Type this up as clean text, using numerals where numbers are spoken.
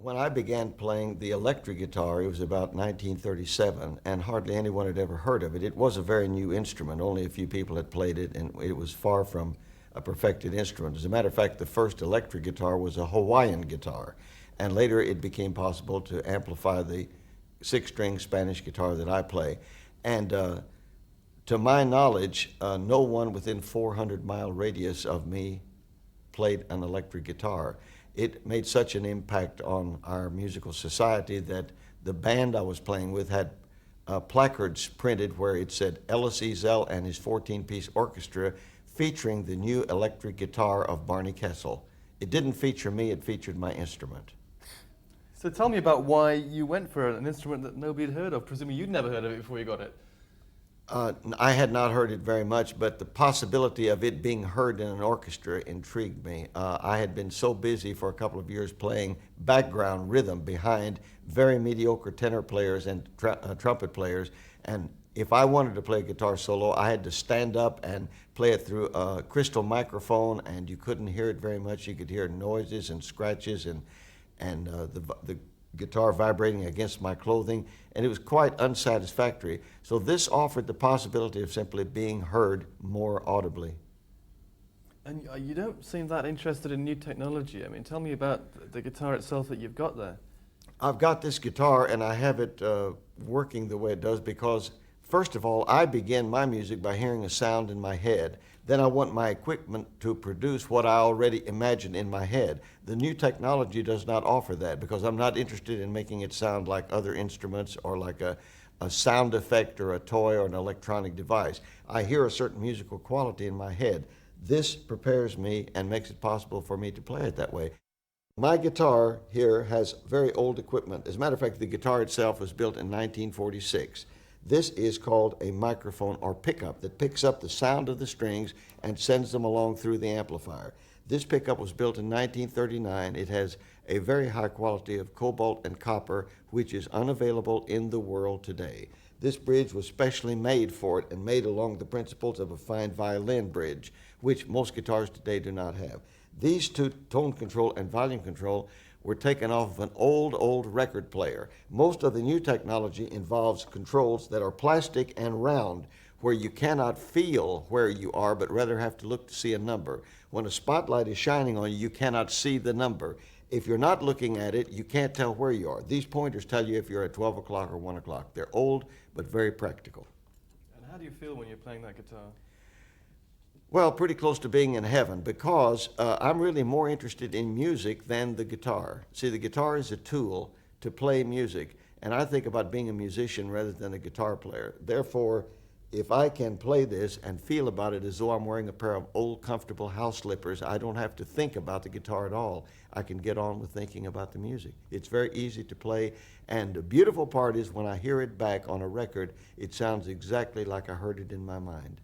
When I began playing the electric guitar, it was about 1937, and hardly anyone had ever heard of it. It was a very new instrument. Only a few people had played it, and it was far from a perfected instrument. As a matter of fact, the first electric guitar was a Hawaiian guitar, and later it became possible to amplify the six-string Spanish guitar that I play. And to my knowledge, no one within 400-mile radius of me played an electric guitar. It made such an impact on our musical society that the band I was playing with had placards printed where it said Ellis Ezel and his 14-piece orchestra featuring the new electric guitar of Barney Kessel. It didn't feature me, it featured my instrument. So tell me about why you went for an instrument that nobody had heard of. Presumably you'd never heard of it before you got it. I had not heard it very much, but the possibility of it being heard in an orchestra intrigued me. I had been so busy for a couple of years playing background rhythm behind very mediocre tenor players and trumpet players, and if I wanted to play a guitar solo, I had to stand up and play it through a crystal microphone, and you couldn't hear it very much. You could hear noises and scratches and the guitar vibrating against my clothing, and it was quite unsatisfactory. So this offered the possibility of simply being heard more audibly. And you don't seem that interested in new technology. I mean, tell me about the guitar itself that you've got there. I've got this guitar, and I have it working the way it does because, first of all, I begin my music by hearing a sound in my head. Then I want my equipment to produce what I already imagine in my head. The new technology does not offer that because I'm not interested in making it sound like other instruments or like a sound effect or a toy or an electronic device. I hear a certain musical quality in my head. This prepares me and makes it possible for me to play it that way. My guitar here has very old equipment. As a matter of fact, the guitar itself was built in 1946. This is called a microphone or pickup that picks up the sound of the strings and sends them along through the amplifier. This pickup was built in 1939. It has a very high quality of cobalt and copper, which is unavailable in the world today. This bridge was specially made for it and made along the principles of a fine violin bridge, which most guitars today do not have. These two, tone control and volume control, were taken off of an old record player. Most of the new technology involves controls that are plastic and round, where you cannot feel where you are, but rather have to look to see a number. When a spotlight is shining on you, you cannot see the number. If you're not looking at it, you can't tell where you are. These pointers tell you if you're at 12 o'clock or 1 o'clock. They're old, but very practical. And how do you feel when you're playing that guitar? Well, pretty close to being in heaven because I'm really more interested in music than the guitar. See, the guitar is a tool to play music, and I think about being a musician rather than a guitar player. Therefore, if I can play this and feel about it as though I'm wearing a pair of old, comfortable house slippers, I don't have to think about the guitar at all. I can get on with thinking about the music. It's very easy to play, and the beautiful part is when I hear it back on a record, it sounds exactly like I heard it in my mind.